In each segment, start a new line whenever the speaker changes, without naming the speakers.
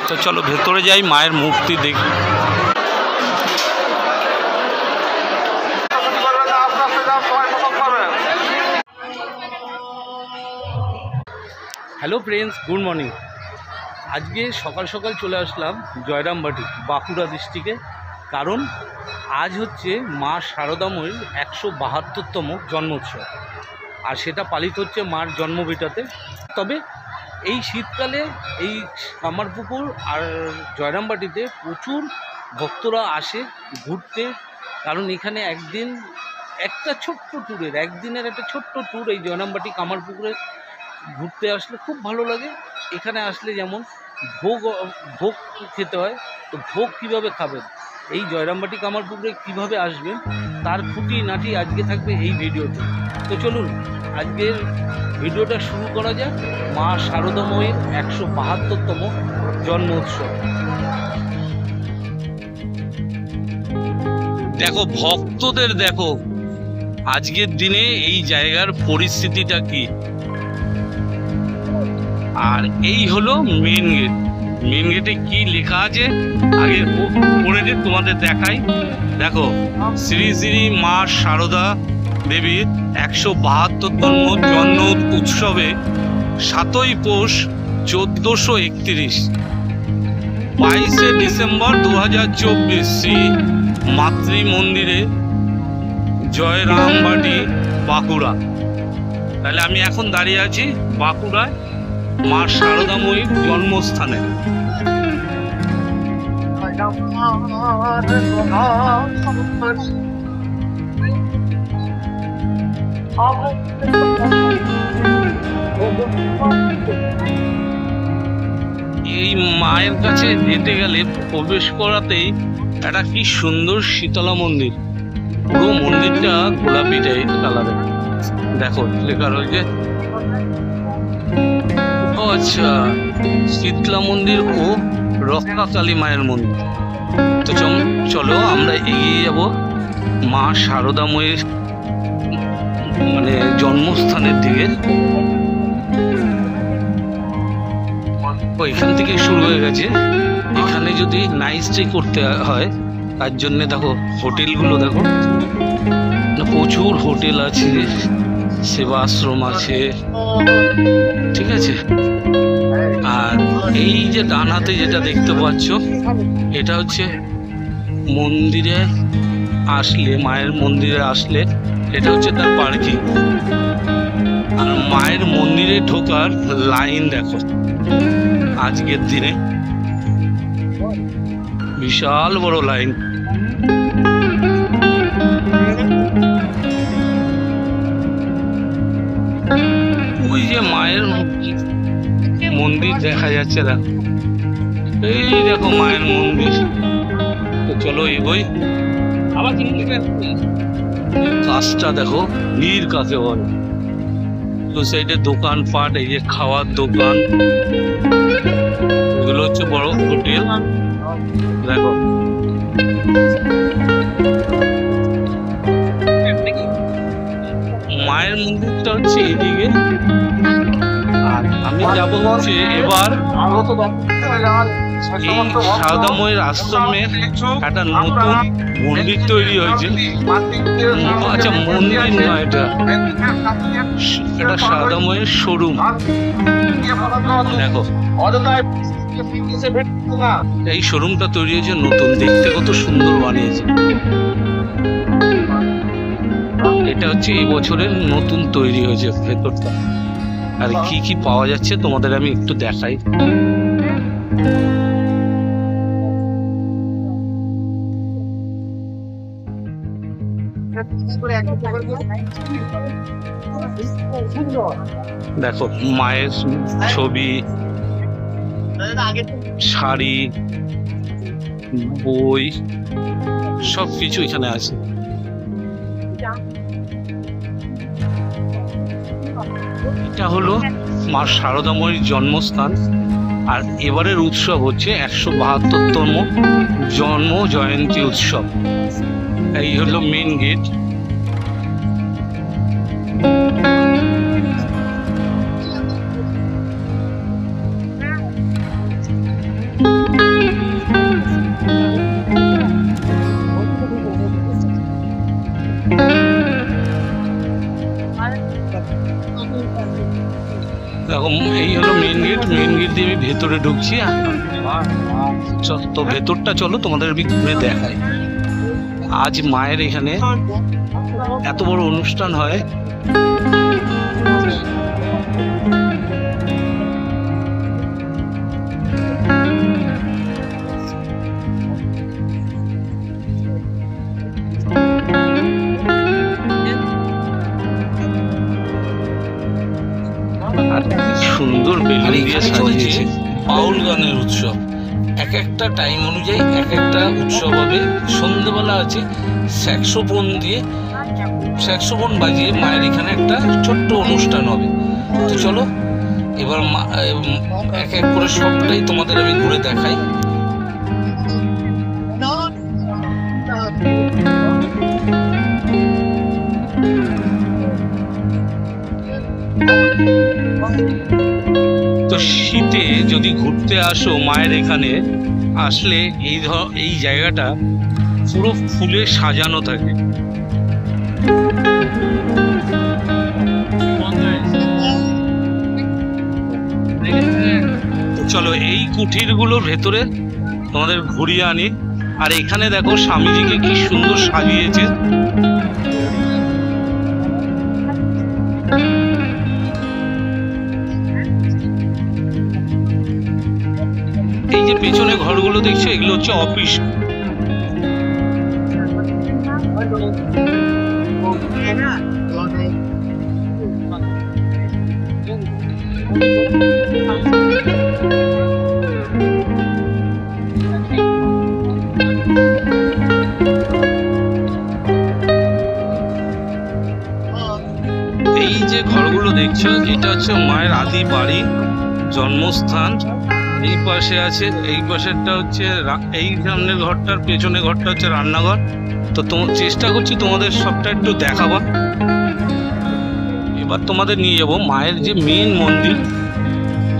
তো চলো ভেতরে যাই, মায়ের মূর্তি দেখি। Hello friends, good morning. আজকে সকাল সকাল চলে আসলাম জয়রামবাটি, বাঁকুড়া ডিস্ট্রিক্টে। কারণ আজ হচ্ছে মা শারদাময়ীর 172তম জন্মোৎসব, আর সেটা পালিত হচ্ছে মার জন্মভিটাতে। তবে এই শীতকালে এই কামারপুকুর আর জয়রামবাটিতে প্রচুর ভক্তরা আসে ঘুরতে। কারণ এখানে একটা ছোট্ট ট্যুরের, একদিনের একটা ছোট্ট ট্যুর এই জয়রামবাটি কামারপুকুরে ঘুরতে আসলে খুব ভালো লাগে। এখানে আসলে যেমন ভোগ খেতে হয়, তো ভোগ কীভাবে খাবেন, এই জয়রামবাটি কামারপুকুরে কীভাবে আসবেন, তার খুঁটিনাটি আজকে থাকবে এই ভিডিওতে। তো চলুন আজকের ভিডিওটা শুরু করা যাক মা শারদাময়ীর 172তম জন্ম উৎসব। দেখো ভক্তদের, দেখো আজকের দিনে এই জায়গার পরিস্থিতিটা কি। আর এই হলো মেন গেট। মেন গেটে কি লেখা আছে আগে পড়ে যে তোমাদের দেখাই। দেখো, শ্রী শ্রী মা শারদা দেবীর 172তম জন্ম উৎসবে 7ই পৌষ 1431, 22শে ডিসেম্বর 2024 শ্রী মাতৃ মন্দিরে, জয়রামবাটি, বাঁকুড়া। তাহলে আমি এখন দাঁড়িয়ে আছি বাঁকুড়ায় মা শারদাময়ীর জন্মস্থানে। এই মায়ের কাছে যেতে গেলে প্রবেশ করাতেই একটা কি সুন্দর শীতলা মন্দির। পুরো মন্দিরটা গোলাপি টাইপ কালারের। দেখো লেখা রয়েছে, ও আচ্ছা, শীতলা মন্দির ও রক্ষাকালী মায়ের মন্দির। তো চলো আমরা এগিয়ে যাব মা শারদাময়ীর মানে জন্মস্থানের দিকে। এখান থেকে শুরু হয়ে গেছে। এখানে যদি নাইট স্টে করতে হয় তার জন্য দেখো হোটেলগুলো, দেখো প্রচুর হোটেল আছে, সেবা আশ্রম আছে, ঠিক আছে। আর এই যে ডান হাতে যেটা দেখতে পাচ্ছ, এটা হচ্ছে মন্দিরে আসলে, মায়ের মন্দিরে আসলে এটা হচ্ছে তার পার্কিং। আর মায়ের মন্দিরে ঢোকার লাইন দেখো, আজকের দিনে বিশাল বড় লাইন। ওই যে মায়ের মন্দির দেখা যাচ্ছে, দেখো এই দেখো মায়ের মন্দির। তো চলো এগোই। আবার কাজটা দেখো, ভিড় কাকে বলে। দু সাইডে দোকানপাট, এই যে খাওয়ার দোকান, এগুলো হচ্ছে বড় হোটেল। দেখো মায়ের মন্দিরটা হচ্ছে এইদিকে, আর আমি যাবো হচ্ছে এবার এই শারদাময়ীর আশ্রমে একটা নতুন মন্দির তৈরি হয়েছে। আচ্ছা মন্দির নয়, এটা শারদাময়ীর শোরুম। দেখো এই শোরুমটা তৈরি হয়েছে নতুন, দেখতে কত সুন্দর বানিয়েছে। এটা হচ্ছে এই বছরের নতুন তৈরি হয়েছে ভেতরটা। আর কি কি পাওয়া যাচ্ছে তোমাদের আমি একটু দেখাই। দেখো মায়ের ছবি, শাড়ি, বই, সব কিছু এখানে আছে। এটা হলো মা শারদাময়ীর জন্মস্থান। আর এবারের উৎসব হচ্ছে 172তম জন্ম জয়ন্তী উৎসব। এই হলো মেন গেট। দিয়ে আমি ভেতরে ঢুকছি। তো ভেতরটা চলো তোমাদের আমি ঘুরে দেখাই। আজ মায়ের এখানে এত বড় অনুষ্ঠান হয়। সুন্দর বেলুন দিয়ে সাজিয়েছে। বাউল গানের উৎসব, এক একটা টাইম অনুযায়ী এক একটা উৎসব হবে। সন্ধ্যেবেলা আছে স্যাক্সোফোন বাজিয়ে মায়ের এখানে একটা ছোট্ট অনুষ্ঠান হবে। তো চলো এবার এক এক করে সবটাই তোমাদের আমি ঘুরে দেখাই। তো শীতে যদি ঘুরতে আসো মায়ের এখানে আসলে এই জায়গাটা পুরো ফুলে সাজানো থাকে। চলো এই কুঠিরগুলোর ভেতরে তোমাদের ঘুরিয়ে আনি। আর এখানে দেখো স্বামীজিকে কি সুন্দর সাজিয়েছে। এই যে পেছনে ঘরগুলো দেখছো এগুলো হচ্ছে অফিস। এই যে ঘরগুলো দেখছো এটা হচ্ছে মায়ের আদি বাড়ি, জন্মস্থান। এই পাশে আছে, এই পাশেরটা হচ্ছে এই সামনের ঘরটার পেছনে ঘরটা হচ্ছে রান্নাঘর। তো চেষ্টা করছি তোমাদের সবটা একটু দেখাবো। এবার তোমাদের নিয়ে যাব মায়ের যে মেন মন্দির,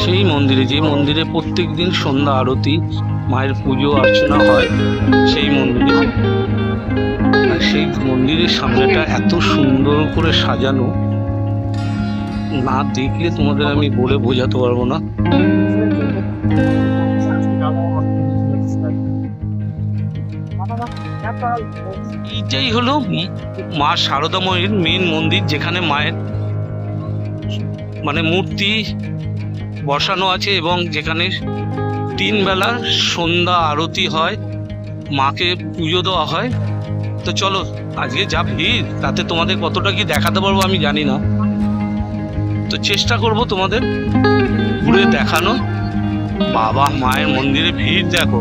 সেই মন্দিরে, যে মন্দিরে প্রত্যেক দিন সন্ধ্যা আরতি, মায়ের পুজো অর্চনা হয় সেই মন্দিরে। আর সেই মন্দিরের সামনেটা এত সুন্দর করে সাজানো, না দেখলে তোমাদের আমি বলে বোঝাতে পারবো না। এইটাই হলো মা শারদাময়ীর মেন মন্দির, যেখানে মায়ের মানে মূর্তি বসানো আছে এবং যেখানে 3 বেলা সন্ধ্যা আরতি হয়, মাকে পুজো দেওয়া হয়। তো চলো আজকে যা ভিড় তাতে তোমাদের কতটা কি দেখাতে পারবো আমি জানি না, তো চেষ্টা করব তোমাদের ঘুরে দেখানো। বাবা মায়ের মন্দিরে ভিড় দেখো।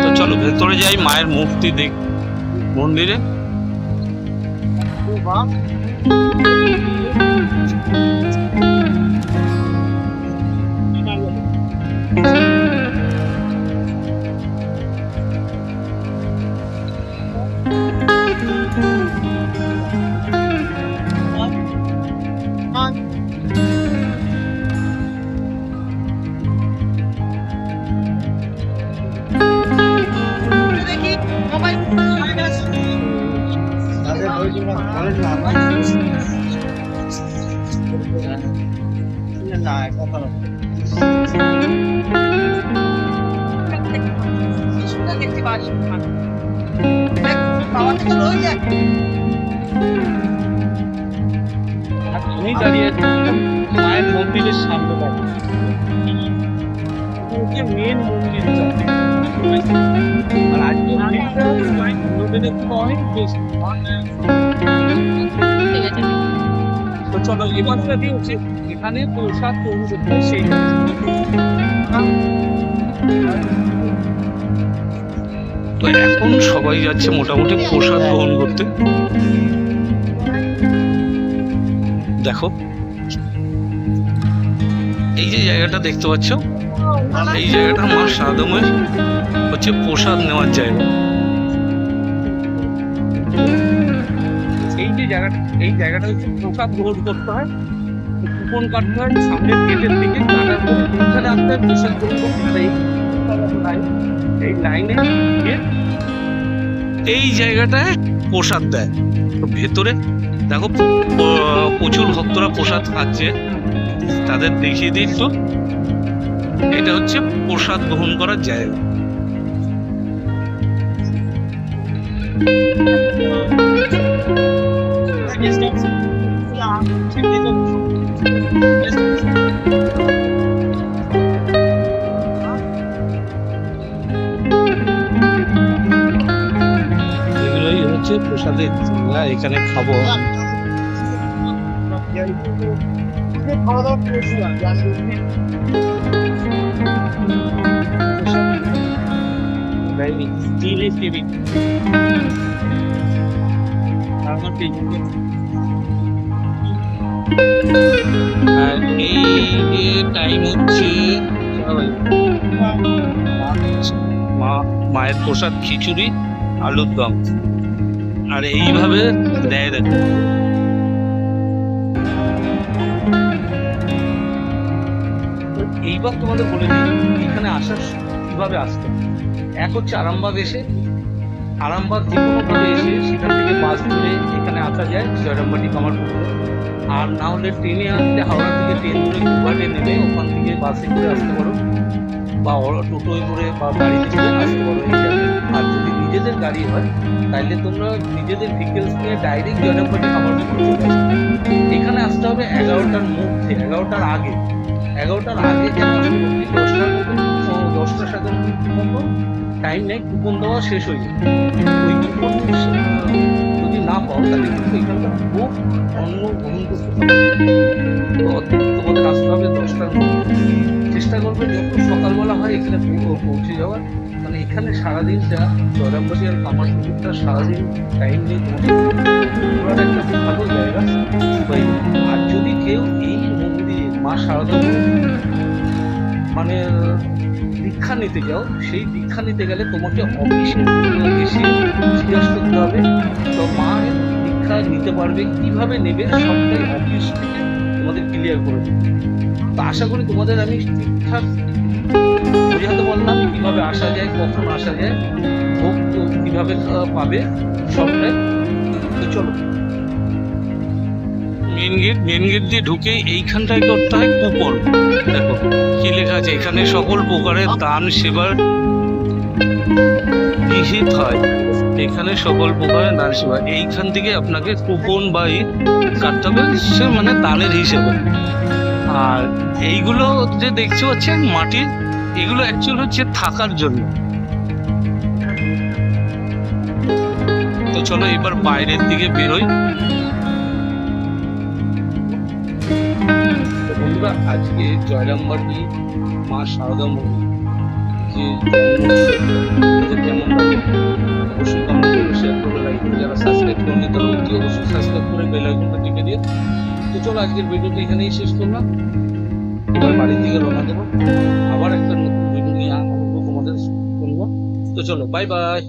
তো চলো ভেতরে যাই, মায়ের মূর্তি দেখ মন্দিরে। আমি দাঁড়িয়ে মায়ের মন্দিরের সামনে দাঁড়িয়ে মেন মন্দির। আর আজকে অনেক বেশি। তো চলো এবারটা দিয়েছি এখানে প্রসাদ তৈরি করতে, সেই তো এখন সবাই যাচ্ছে মোটামুটি প্রসাদ গ্রহণ করতে। দেখো এই যে জায়গাটা দেখতে পাচ্ছ, এই জায়গাটা মা শারদাময় হচ্ছে প্রসাদ নেওয়ার জায়গা। এই জায়গাটা হচ্ছে প্রসাদ গ্রহণ করতে হয়, কুপন কাটতে হয় সামনের গেটের দিকে, কাটার পরে এখানে আসতে হয় প্রসাদ গ্রহণ করতে হয়। এই লাইনে এই জায়গাটায় প্রসাদ দেয়। তো ভেতরে দেখো প্রচুর ভক্তরা প্রসাদ খাচ্ছে। তাদের দেখিয়ে দিই একটু। এটা হচ্ছে প্রসাদ গ্রহণ করার জায়গা। এগুলোই হচ্ছে প্রসাদের জায়গা, এখানে খাবো। আর এই টাইম হচ্ছে মায়ের প্রসাদ খিচুড়ি আলুর দম, আর এইভাবে দেয় দেখো। এইবার তোমাদের বলে দিই এখানে আসার কিভাবে আসতে। এক হচ্ছে আরামবাগ এসে, আরামবাগ যে কোনোভাবে এসে সেখান থেকে বাস ধরে এখানে আসা যায় জয়রামবাটি কামারপুকুর। আর না হলে ট্রেনে আসলে হাওড়া থেকে ট্রেন ধরে গুয়াহাটি নেমে ওখান থেকে বাসে করে আসতে পারো, বা টোটোয় করে বা গাড়িতে করে আসতে পারো। আর যদি নিজেদের গাড়ি হয় তাহলে তোমরা নিজেদের ডিটেলস নিয়ে ডাইরেক্ট জয়রামবাটি কামারপুকুর চলে আসবে। এখানে আসতে হবে 11টার মধ্যে, 11টার আগে। 11টার আগে যেন আসতে পারবে। 10টার সাথে মতো টাইম নেই, কুপন দেওয়া শেষ হয়ে যায়। ওই কুপন যদি না পাও তাহলে কিন্তু এখানকার খুব অন্য গ্রহণ করতে পারবে। তোমাদের আসতে হবে 10টার মধ্যে। চেষ্টা করবে যত সকালবেলা হয় এখানে পৌঁছে যাওয়ার, মানে এখানে সারাদিনটা জয়রামবাটি আর কামারপুকুরটা সারাদিন টাইম নিয়ে তোমার একটা ভালো জায়গা। আর যদি কেউ এই মন্দিরে মা শারদা মানে দীক্ষা নিতে যাও, সেই দীক্ষা নিতে গেলে তোমাকে অফিসে এসে জিজ্ঞাসা করতে হবে তো মা দীক্ষা নিতে পারবে, কিভাবে নেবে সবটাই অফিস থেকে তোমাদের ক্লিয়ার করে দেবে। তো আশা করি তোমাদের আমি ঠিকঠাক বোঝাতে পারলাম কিভাবে আসা যায়, কখন আসা যায়, ভোগ কিভাবে পাবে সবটাই। তো চলো মেন গেট দিয়ে ঢুকে এইখানটায় করতে হয় কুপন। দেখো কি লেখা আছে এখানে, সকল প্রকারের দান সেবার বিহিত হয়। এখানে সকল প্রকারের দান সেবা, এইখান থেকে আপনাকে কুপন বা কাটতে হবে, সে মানে দানের হিসেবে। আর এইগুলো যে দেখতে পাচ্ছেন মাটির, এগুলো অ্যাকচুয়ালি হচ্ছে থাকার জন্য। তো চলো এবার বাইরের দিকে বেরোই। বন্ধুরা আজকে জয়রামবাটি মা শারদা মন্দির যে কেমন লাগে অবশ্যই কমেন্ট করে শেয়ার করে লাইক করে, যারা সাবস্ক্রাইব করেনি তারা অতি অবশ্যই সাবস্ক্রাইব করে বেল আইকনটা টিপে দিয়ে। তো চলো আজকের ভিডিওটা এখানেই শেষ করলাম, এবার বাড়ির দিকে রওনা দেবো। আবার একটা নতুন ভিডিও নিয়ে তোমাদের শুনবো। তো চলো বাই বাই।